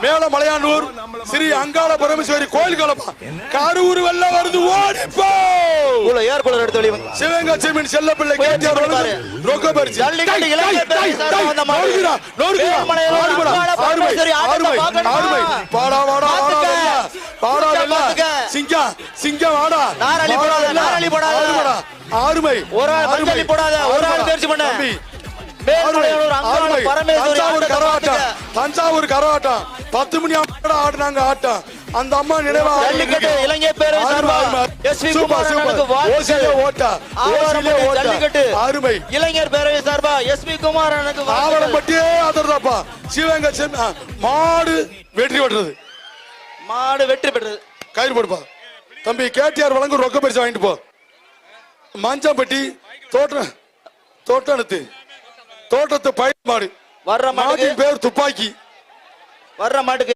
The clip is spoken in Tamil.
மேல மலையானூர் ஸ்ரீ அங்காள பரமேஸ்வரி கோயில் கலப்பா கரூர் வெள்ள வருது ஓடிப்போ ஏர் கூலர் எடுத்து வெளிய சிவகங்கை செம்மின் செல்ல பிள்ளை கேட்டியார் ரொக்க பரிசு ஜல்லிக்கட்டு இளைஞர் பேரவை சார்பா வந்த மாடு ஆறுமை பாடா வாடா பாடா வெல்ல சிங்கம் வாடா நாரளி போடாத ஆறுமை ஒரு ஆள் மஞ்சளி போடாத ஒரு ஆள் தேர்ச்சி பண்ண தஞ்சாவூர் கரகாட்டம் 10 மணி ஆடினாங்க ஆட்டம் அந்த அம்மா நினைவா இளைஞர் பேரவை சார்பா எஸ்வி குமாரனுக்கு ஜல்லிக்கட்டு அருமை இளைஞர் பேரவை சார்பா எஸ்வி குமாரனுக்கு ஆவணப்பட்டியே அதர்தாப்பா சிவகங்கை மாடு வெற்றி பெற்றது கயிறு போடுப்பா தம்பி கேட்டியார் வழங்கும் ரொக்க பரிசு வாங்கிட்டு போ மஞ்சம்பட்டி தோட்டத்து பயிர் மாடு வர்ற மாட்டுக்கு பேர் துப்பாக்கி வர்ற மாட்டுக்கு